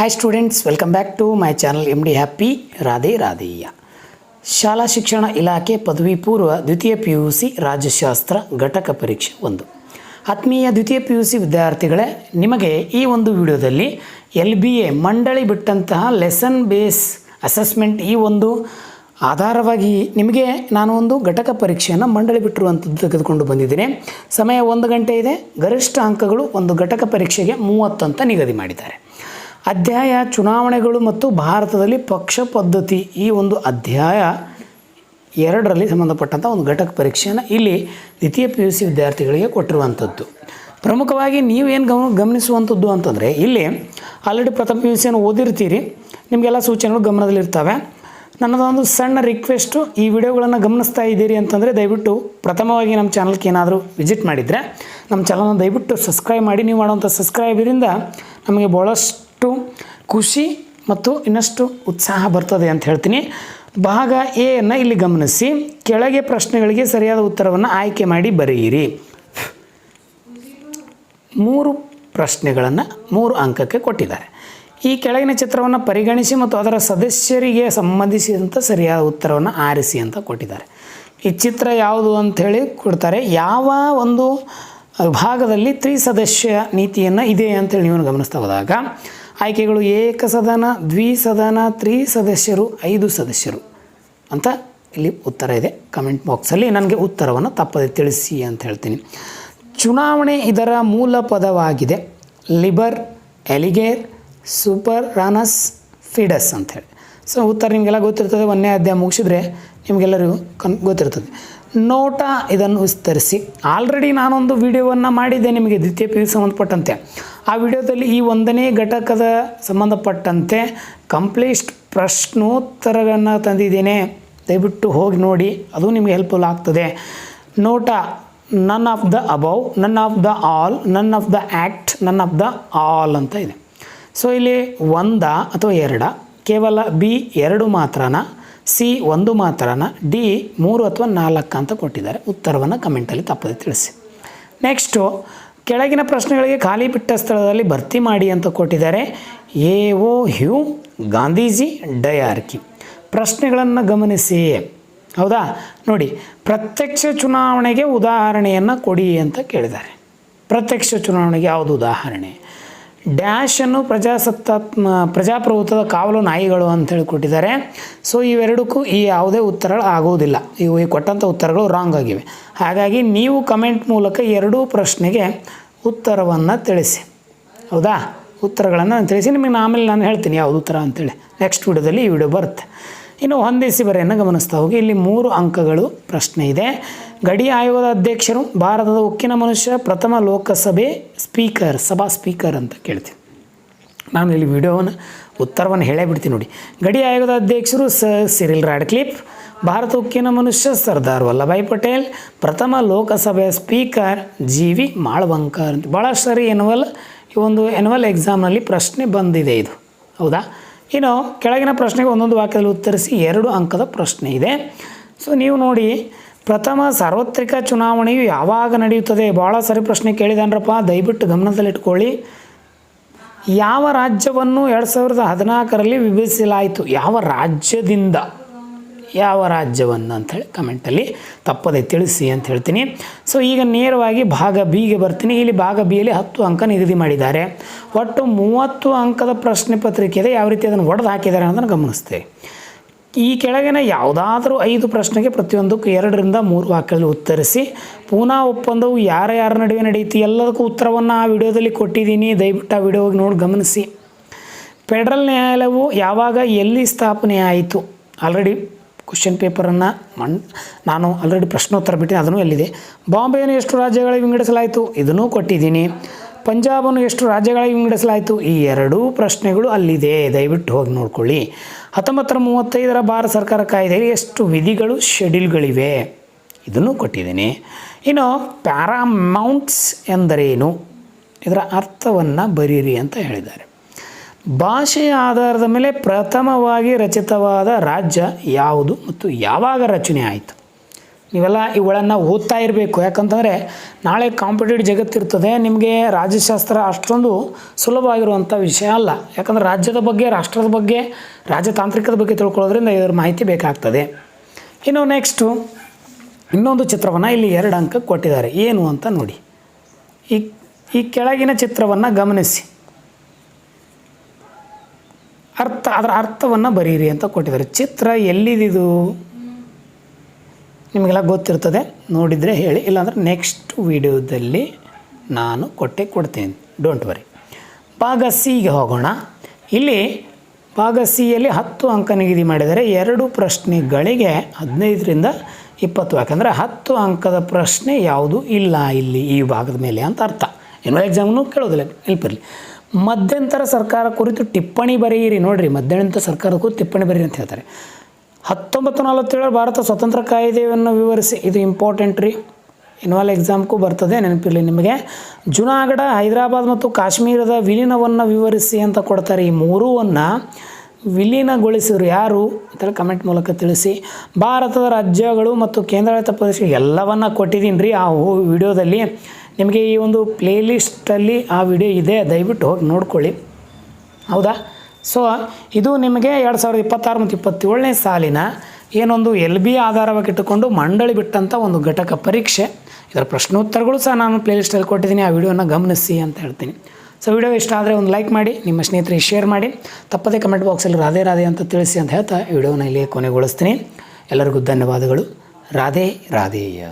Hi students, welcome back to my channel MD happy Radhe Radheya. ಶಾಲಾ ಶಿಕ್ಷಣ ಇಲಾಖೆ ಪದವಿ ಪೂರ್ವ ದ್ವಿತೀಯ PUC ರಾಜ್ಯಶಾಸ್ತ್ರ ಘಟಕ ಪರೀಕ್ಷೆ 1. ಆತ್ಮೀಯ ದ್ವಿತೀಯ PUC ವಿದ್ಯಾರ್ಥಿಗಳೇ, ನಿಮಗೆ ಈ ಒಂದು ವಿಡಿಯೋದಲ್ಲಿ LBA ಮಂಡಳಿ ಬಿಟ್ಟಂತಹ ಲೆಸನ್ ಬೇಸ್ ಅಸೆಸ್ಮೆಂಟ್ ಈ ಒಂದು ಆಧಾರವಾಗಿ ನಿಮಗೆ ನಾನು ಒಂದು ಘಟಕ ಪರೀಕ್ಷೆಯನ್ನು ಮಂಡಳಿ ಬಿಟ್ಟಿರುವಂಥದ್ದು ತೆಗೆದುಕೊಂಡು ಬಂದಿದ್ದೀನಿ. ಸಮಯ 1 ಗಂಟೆ ಇದೆ. ಗರಿಷ್ಠ ಅಂಕಗಳು ಒಂದು ಘಟಕ ಪರೀಕ್ಷೆಗೆ 30 ಅಂತ ನಿಗದಿ ಮಾಡಿದ್ದಾರೆ. ಅಧ್ಯಾಯ ಚುನಾವಣೆಗಳು ಮತ್ತು ಭಾರತದಲ್ಲಿ ಪಕ್ಷ ಪದ್ಧತಿ ಈ ಒಂದು ಅಧ್ಯಾಯ 2ರಲ್ಲಿ ಸಂಬಂಧಪಟ್ಟಂಥ ಒಂದು ಘಟಕ ಪರೀಕ್ಷೆಯನ್ನು ಇಲ್ಲಿ ದ್ವಿತೀಯ PUC ವಿದ್ಯಾರ್ಥಿಗಳಿಗೆ ಕೊಟ್ಟಿರುವಂಥದ್ದು. ಪ್ರಮುಖವಾಗಿ ನೀವೇನು ಗಮನಿಸುವಂಥದ್ದು ಅಂತಂದರೆ, ಇಲ್ಲಿ ಆಲ್ರೆಡಿ ಪ್ರಥಮ PUCಯನ್ನು ಓದಿರ್ತೀರಿ, ನಿಮಗೆಲ್ಲ ಸೂಚನೆಗಳು ಗಮನದಲ್ಲಿರ್ತವೆ. ನನ್ನದೊಂದು ಸಣ್ಣ ರಿಕ್ವೆಸ್ಟು, ಈ ವಿಡಿಯೋಗಳನ್ನು ಗಮನಿಸ್ತಾ ಇದ್ದೀರಿ ಅಂತಂದರೆ ದಯವಿಟ್ಟು ಪ್ರಥಮವಾಗಿ ನಮ್ಮ ಚಾನಲ್ಗೆ ಏನಾದರೂ ವಿಸಿಟ್ ಮಾಡಿದರೆ ನಮ್ಮ ಚಾನಲ್ನ ದಯವಿಟ್ಟು ಸಬ್ಸ್ಕ್ರೈಬ್ ಮಾಡಿ. ನೀವು ಮಾಡುವಂಥ ಸಬ್ಸ್ಕ್ರೈಬರಿಂದ ನಮಗೆ ಭಾಳಷ್ಟು ಖುಷಿ ಮತ್ತು ಇನ್ನಷ್ಟು ಉತ್ಸಾಹ ಬರ್ತದೆ ಅಂತ ಹೇಳ್ತೀನಿ. ಭಾಗ ಎಯನ್ನು ಇಲ್ಲಿ ಗಮನಿಸಿ, ಕೆಳಗೆ ಪ್ರಶ್ನೆಗಳಿಗೆ ಸರಿಯಾದ ಉತ್ತರವನ್ನು ಆಯ್ಕೆ ಮಾಡಿ ಬರೆಯಿರಿ. 3 ಪ್ರಶ್ನೆಗಳನ್ನು 3 ಅಂಕಕ್ಕೆ ಕೊಟ್ಟಿದ್ದಾರೆ. ಈ ಕೆಳಗಿನ ಚಿತ್ರವನ್ನು ಪರಿಗಣಿಸಿ ಮತ್ತು ಅದರ ಸದಸ್ಯರಿಗೆ ಸಂಬಂಧಿಸಿದಂಥ ಸರಿಯಾದ ಉತ್ತರವನ್ನು ಆರಿಸಿ ಅಂತ ಕೊಟ್ಟಿದ್ದಾರೆ. ಈ ಚಿತ್ರ ಯಾವುದು ಅಂಥೇಳಿ ಕೊಡ್ತಾರೆ. ಯಾವ ಒಂದು ವಿಭಾಗದಲ್ಲಿ ತ್ರಿಸದಸ್ಯ ನೀತಿಯನ್ನು ಇದೆ ಅಂತೇಳಿ ನೀವು ಗಮನಿಸ್ತಾ ಹೋದಾಗ ಆಯ್ಕೆಗಳು ಏಕಸದನ, ದ್ವಿಸದನ, ತ್ರಿಸದಸ್ಯರು, 5 ಸದಸ್ಯರು ಅಂತ ಇಲ್ಲಿ ಉತ್ತರ ಇದೆ. ಕಮೆಂಟ್ ಬಾಕ್ಸಲ್ಲಿ ನನಗೆ ಉತ್ತರವನ್ನು ತಪ್ಪದೆ ತಿಳಿಸಿ ಅಂತ ಹೇಳ್ತೀನಿ. ಚುನಾವಣೆ ಇದರ ಮೂಲ ಪದವಾಗಿದೆ. ಲಿಬರ್, ಎಲಿಗೇರ್, ಸೂಪರ್ ರಾನಸ್, ಫಿಡಸ್ ಅಂಥೇಳಿ. ಸೊ ಉತ್ತರ ನಿಮಗೆಲ್ಲ ಗೊತ್ತಿರ್ತದೆ. 1ನೇ ಅಧ್ಯಾಯ ಮುಗಿಸಿದ್ರೆ ನಿಮಗೆಲ್ಲರಿಗೂ ಗೊತ್ತಿರ್ತದೆ. ನೋಟ ಇದನ್ನು ವಿಸ್ತರಿಸಿ. ಆಲ್ರೆಡಿ ನಾನೊಂದು ವಿಡಿಯೋವನ್ನು ಮಾಡಿದ್ದೆ ನಿಮಗೆ ದ್ವಿತೀಯ PUC ಸಂಬಂಧಪಟ್ಟಂತೆ. ಆ ವಿಡಿಯೋದಲ್ಲಿ ಈ 1ನೇ ಘಟಕದ ಸಂಬಂಧಪಟ್ಟಂತೆ ಕಂಪ್ಲೀಟ್ ಪ್ರಶ್ನೋತ್ತರಗಳನ್ನು ತಂದಿದ್ದೇನೆ. ದಯವಿಟ್ಟು ಹೋಗಿ ನೋಡಿ, ಅದು ನಿಮಗೆ ಹೆಲ್ಪ್ಫುಲ್ ಆಗ್ತದೆ. ನೋಟ none of the above, none of the all, none of the act, none of the all ಅಂತ ಇದೆ. ಸೊ ಇಲ್ಲಿ 1 ಅಥವಾ 2, ಕೇವಲ B 2 ಮಾತ್ರನ, C 1 ಮಾತ್ರನ, D 3 ಅಥವಾ 4 ಅಂತ ಕೊಟ್ಟಿದ್ದಾರೆ. ಉತ್ತರವನ್ನು ಕಮೆಂಟಲ್ಲಿ ತಪ್ಪದೆ ತಿಳಿಸಿ. ನೆಕ್ಸ್ಟು, ಕೆಳಗಿನ ಪ್ರಶ್ನೆಗಳಿಗೆ ಖಾಲಿ ಬಿಟ್ಟ ಸ್ಥಳದಲ್ಲಿ ಭರ್ತಿ ಮಾಡಿ ಅಂತ ಕೊಟ್ಟಿದ್ದಾರೆ. A.O. Hume, Gandhiji, diarchy. ಪ್ರಶ್ನೆಗಳನ್ನು ಗಮನಿಸಿ. ಹೌದಾ? ನೋಡಿ, ಪ್ರತ್ಯಕ್ಷ ಚುನಾವಣೆಗೆ ಉದಾಹರಣೆಯನ್ನು ಕೊಡಿ ಅಂತ ಕೇಳಿದ್ದಾರೆ. ಪ್ರತ್ಯಕ್ಷ ಚುನಾವಣೆಗೆ ಯಾವುದು ಉದಾಹರಣೆ? ಡ್ಯಾಶನ್ನು ಪ್ರಜಾಪ್ರಭುತ್ವದ ಕಾವಲು ನಾಯಿಗಳು ಅಂಥೇಳಿ ಕೊಟ್ಟಿದ್ದಾರೆ. ಸೊ ಇವೆರಡಕ್ಕೂ ಈ ಯಾವುದೇ ಉತ್ತರಗಳು ಆಗೋದಿಲ್ಲ. ಇವು ಈ ಕೊಟ್ಟಂಥ ಉತ್ತರಗಳು ರಾಂಗ್ ಆಗಿವೆ. ಹಾಗಾಗಿ ನೀವು ಕಮೆಂಟ್ ಮೂಲಕ 2 ಪ್ರಶ್ನೆಗೆ ಉತ್ತರವನ್ನು ತಿಳಿಸಿ. ಹೌದಾ? ಉತ್ತರಗಳನ್ನು ತಿಳಿಸಿ. ನಿಮಗೆ ಆಮೇಲೆ ನಾನು ಹೇಳ್ತೀನಿ ಯಾವುದು ಉತ್ತರ ಅಂತೇಳಿ. ನೆಕ್ಸ್ಟ್ ವಿಡಿಯೋದಲ್ಲಿ ಈ ವಿಡಿಯೋ ಬರುತ್ತೆ. ಇನ್ನು ಹೊಂದಿಸಿ ಬರೆಯನ್ನು ಗಮನಿಸ್ತಾ ಹೋಗಿ. ಇಲ್ಲಿ 3 ಅಂಕಗಳು ಪ್ರಶ್ನೆ ಇದೆ. ಗಡಿ ಆಯೋಗದ ಅಧ್ಯಕ್ಷರು, ಭಾರತದ ಉಕ್ಕಿನ ಮನುಷ್ಯ, ಪ್ರಥಮ ಲೋಕಸಭೆ ಸ್ಪೀಕರ್, ಸಭಾ ಸ್ಪೀಕರ್ ಅಂತ ಕೇಳ್ತೀನಿ. ನಾನು ಇಲ್ಲಿ ವಿಡಿಯೋವನ್ನು ಉತ್ತರವನ್ನು ಹೇಳೇ ಬಿಡ್ತೀನಿ ನೋಡಿ. ಗಡಿ ಆಯೋಗದ ಅಧ್ಯಕ್ಷರು ಸಿರಿಲ್ ರಾಡ್ಕ್ಲಿಫ್, ಭಾರತ ಉಕ್ಕಿನ ಮನುಷ್ಯ ಸರ್ದಾರ್ ವಲ್ಲಭಾಯ್ ಪಟೇಲ್, ಪ್ರಥಮ ಲೋಕಸಭೆಯ ಸ್ಪೀಕರ್ GV ಮಾಳವಂಕರ್ ಅಂತ. ಭಾಳ ಸರಿ ಈ ಒಂದು ಎನ್ಯುವಲ್ ಎಕ್ಸಾಮ್ನಲ್ಲಿ ಪ್ರಶ್ನೆ ಬಂದಿದೆ ಇದು. ಹೌದಾ? ಇನ್ನು ಕೆಳಗಿನ ಪ್ರಶ್ನೆಗೆ ಒಂದೊಂದು ವಾಕ್ಯದಲ್ಲಿ ಉತ್ತರಿಸಿ 2 ಅಂಕದ ಪ್ರಶ್ನೆ ಇದೆ. ಸೊ ನೀವು ನೋಡಿ, ಪ್ರಥಮ ಸಾರ್ವತ್ರಿಕ ಚುನಾವಣೆಯು ಯಾವಾಗ ನಡೆಯುತ್ತದೆ? ಭಾಳ ಸರಿ ಪ್ರಶ್ನೆ ಕೇಳಿದಾನ್ರಪ್ಪ, ದಯವಿಟ್ಟು ಗಮನದಲ್ಲಿಟ್ಕೊಳ್ಳಿ. ಯಾವ ರಾಜ್ಯವನ್ನು 2014ರಲ್ಲಿ ವಿಭಜಿಸಲಾಯಿತು? ಯಾವ ರಾಜ್ಯದಿಂದ, ಯಾವ ರಾಜ್ಯವನ್ನು ಅಂಥೇಳಿ ಕಮೆಂಟಲ್ಲಿ ತಪ್ಪದೆ ತಿಳಿಸಿ ಅಂತ ಹೇಳ್ತೀನಿ. ಸೊ ಈಗ ನೇರವಾಗಿ ಭಾಗ Bಗೆ ಬರ್ತೀನಿ. ಇಲ್ಲಿ ಭಾಗ Bಯಲ್ಲಿ 10 ಅಂಕ ನಿಗದಿ ಮಾಡಿದ್ದಾರೆ. ಒಟ್ಟು 30 ಅಂಕದ ಪ್ರಶ್ನೆ ಪತ್ರಿಕೆ ಇದೆ. ಯಾವ ರೀತಿ ಅದನ್ನು ಒಡೆದು ಹಾಕಿದ್ದಾರೆ ಅನ್ನೋದನ್ನು ಗಮನಿಸ್ತೇವೆ. ಈ ಕೆಳಗಿನ ಯಾವುದಾದ್ರೂ 5 ಪ್ರಶ್ನೆಗೆ ಪ್ರತಿಯೊಂದಕ್ಕೂ 2 ರಿಂದ 3 ವಾಕ್ಯದಲ್ಲಿ ಉತ್ತರಿಸಿ. ಪೂನಾ ಒಪ್ಪಂದವು ಯಾರ ನಡುವೆ ನಡೆಯಿತು? ಎಲ್ಲದಕ್ಕೂ ಉತ್ತರವನ್ನು ಆ ವಿಡಿಯೋದಲ್ಲಿ ಕೊಟ್ಟಿದ್ದೀನಿ. ದಯವಿಟ್ಟು ಆ ವಿಡಿಯೋ ಹೋಗಿ ನೋಡಿ ಗಮನಿಸಿ. ಫೆಡರಲ್ ನ್ಯಾಯಾಲಯವು ಯಾವಾಗ, ಎಲ್ಲಿ ಸ್ಥಾಪನೆ ಆಯಿತು? ಆಲ್ರೆಡಿ ಕ್ವಶನ್ ಪೇಪರನ್ನು ನಾನು ಆಲ್ರೆಡಿ ಪ್ರಶ್ನೋತ್ತರ ಬಿಟ್ಟಿನಿ, ಅದನ್ನು ಎಲ್ಲಿದೆ. ಬಾಂಬೆಯನ್ನು ಎಷ್ಟು ರಾಜ್ಯಗಳಿಗೆ ವಿಂಗಡಿಸಲಾಯಿತು? ಇದನ್ನೂ ಕೊಟ್ಟಿದ್ದೀನಿ. ಪಂಜಾಬನ್ನು ಎಷ್ಟು ರಾಜ್ಯಗಳಿಗೆ ವಿಂಗಡಿಸಲಾಯಿತು? ಈ 2 ಪ್ರಶ್ನೆಗಳು ಅಲ್ಲಿದೆ. ದಯವಿಟ್ಟು ಹೋಗಿ ನೋಡ್ಕೊಳ್ಳಿ. 1935ರ ಭಾರತ ಸರ್ಕಾರ ಕಾಯ್ದೆಯಲ್ಲಿ ಎಷ್ಟು ವಿಧಿಗಳು, ಶೆಡ್ಯೂಲ್ಗಳಿವೆ? ಇದನ್ನು ಕೊಟ್ಟಿದ್ದೀನಿ. ಇನ್ನು ಪ್ಯಾರಾಮೌಂಟ್ಸ್ ಎಂದರೇನು? ಇದರ ಅರ್ಥವನ್ನು ಬರೀರಿ ಅಂತ ಹೇಳಿದ್ದಾರೆ. ಭಾಷೆಯ ಆಧಾರದ ಮೇಲೆ ಪ್ರಥಮವಾಗಿ ರಚಿತವಾದ ರಾಜ್ಯ ಯಾವುದು ಮತ್ತು ಯಾವಾಗ ರಚನೆ ಆಯಿತು? ನೀವೆಲ್ಲ ಇವುಗಳನ್ನು ಓದ್ತಾ ಇರಬೇಕು. ಯಾಕಂತಂದರೆ ನಾಳೆ ಕಾಂಪಿಟೇಟಿವ್ ಜಗತ್ತಿರ್ತದೆ. ನಿಮಗೆ ರಾಜ್ಯಶಾಸ್ತ್ರ ಅಷ್ಟೊಂದು ಸುಲಭವಾಗಿರುವಂಥ ವಿಷಯ ಅಲ್ಲ. ಯಾಕಂದರೆ ರಾಜ್ಯದ ಬಗ್ಗೆ, ರಾಷ್ಟ್ರದ ಬಗ್ಗೆ, ರಾಜತಾಂತ್ರಿಕದ ಬಗ್ಗೆ ತಿಳ್ಕೊಳ್ಳೋದ್ರಿಂದ ಇದರ ಮಾಹಿತಿ ಬೇಕಾಗ್ತದೆ. ಇನ್ನು ನೆಕ್ಸ್ಟು ಇನ್ನೊಂದು ಚಿತ್ರವನ್ನು ಇಲ್ಲಿ 2 ಅಂಕ ಕೊಟ್ಟಿದ್ದಾರೆ. ಏನು ಅಂತ ನೋಡಿ. ಈ ಕೆಳಗಿನ ಚಿತ್ರವನ್ನು ಗಮನಿಸಿ, ಅದರ ಅರ್ಥವನ್ನು ಬರೀರಿ ಅಂತ ಕೊಟ್ಟಿದ್ದಾರೆ. ಚಿತ್ರ ಎಲ್ಲಿದಿದು ನಿಮಗೆಲ್ಲ ಗೊತ್ತಿರ್ತದೆ, ನೋಡಿದರೆ ಹೇಳಿ, ಇಲ್ಲಾಂದರೆ ನೆಕ್ಸ್ಟ್ ವಿಡಿಯೋದಲ್ಲಿ ನಾನು ಕೊಡ್ತೀನಿ, ಡೋಂಟ್ ವರಿ. ಭಾಗ ಸಿಗೆ ಹೋಗೋಣ. ಇಲ್ಲಿ ಭಾಗ ಸಿಯಲ್ಲಿ 10 ಅಂಕ ನಿಗದಿ ಮಾಡಿದರೆ 2 ಪ್ರಶ್ನೆಗಳಿಗೆ 15ರಿಂದ 20. ಯಾಕಂದರೆ 10 ಅಂಕದ ಪ್ರಶ್ನೆ ಯಾವುದೂ ಇಲ್ಲ ಇಲ್ಲಿ ಈ ಭಾಗದ ಮೇಲೆ ಅಂತ ಅರ್ಥ. ಎನ್ನುವಲ್ ಎಕ್ಸಾಮ್ನು ಕೇಳೋದಿಲ್ಲ, ನೆನಪಿರಲಿ. ಮಧ್ಯಂತರ ಸರ್ಕಾರ ಕುರಿತು ಟಿಪ್ಪಣಿ ಬರೆಯಿರಿ. ನೋಡಿರಿ, ಮಧ್ಯಂತರ ಸರ್ಕಾರ ಕುರಿತು ಟಿಪ್ಪಣಿ ಬರೀರಿ ಅಂತ ಹೇಳ್ತಾರೆ. 1947 ಭಾರತ ಸ್ವತಂತ್ರ ಕಾಯ್ದೆಯನ್ನು ವಿವರಿಸಿ. ಇದು ಇಂಪಾರ್ಟೆಂಟ್ ರೀ, ಎನ್ನುವಲ್ ಎಕ್ಸಾಮ್ಗೂ ಬರ್ತದೆ, ನೆನಪಿರಲಿ ನಿಮಗೆ. ಜುನಾಗಢ, ಹೈದರಾಬಾದ್ ಮತ್ತು ಕಾಶ್ಮೀರದ ವಿಲೀನವನ್ನು ವಿವರಿಸಿ ಅಂತ ಕೊಡ್ತಾರೆ. ಈ 3ನ್ನು ವಿಲೀನಗೊಳಿಸಿದ್ರು ಯಾರು ಅಂತೇಳಿ ಕಮೆಂಟ್ ಮೂಲಕ ತಿಳಿಸಿ. ಭಾರತದ ರಾಜ್ಯಗಳು ಮತ್ತು ಕೇಂದ್ರಾಡಳಿತ ಪ್ರದೇಶ ಎಲ್ಲವನ್ನು ಕೊಟ್ಟಿದ್ದೀನಿ ರೀ ಆ ವಿಡಿಯೋದಲ್ಲಿ. ನಿಮಗೆ ಈ ಒಂದು ಪ್ಲೇಲಿಸ್ಟಲ್ಲಿ ಆ ವಿಡಿಯೋ ಇದೆ, ದಯವಿಟ್ಟು ಹೋಗಿ ನೋಡ್ಕೊಳ್ಳಿ. ಹೌದಾ? ಸೊ ಇದು ನಿಮಗೆ 2026 ಮತ್ತು 27ನೇ ಸಾಲಿನ ಏನೊಂದು LB ಆಧಾರವಾಗಿಟ್ಟುಕೊಂಡು ಮಂಡಳಿ ಬಿಟ್ಟಂಥ ಒಂದು ಘಟಕ ಪರೀಕ್ಷೆ. ಇದರ ಪ್ರಶ್ನೋತ್ತರಗಳು ಸಹ ನಾನು ಪ್ಲೇಲಿಸ್ಟಲ್ಲಿ ಕೊಟ್ಟಿದ್ದೀನಿ, ಆ ವಿಡಿಯೋನ ಗಮನಿಸಿ ಅಂತ ಹೇಳ್ತೀನಿ. ಸೊ ವಿಡಿಯೋ ಇಷ್ಟ ಆದರೆ ಒಂದು ಲೈಕ್ ಮಾಡಿ, ನಿಮ್ಮ ಸ್ನೇಹಿತರಿಗೆ ಶೇರ್ ಮಾಡಿ, ತಪ್ಪದೇ ಕಮೆಂಟ್ ಬಾಕ್ಸಲ್ಲಿ ರಾಧೆ ರಾಧೆ ಅಂತ ತಿಳಿಸಿ ಅಂತ ಹೇಳ್ತಾ ವಿಡಿಯೋನ ಇಲ್ಲಿಯೇ ಕೊನೆಗೊಳಿಸ್ತೀನಿ. ಎಲ್ಲರಿಗೂ ಧನ್ಯವಾದಗಳು. ರಾಧೆ ರಾಧೇಯ.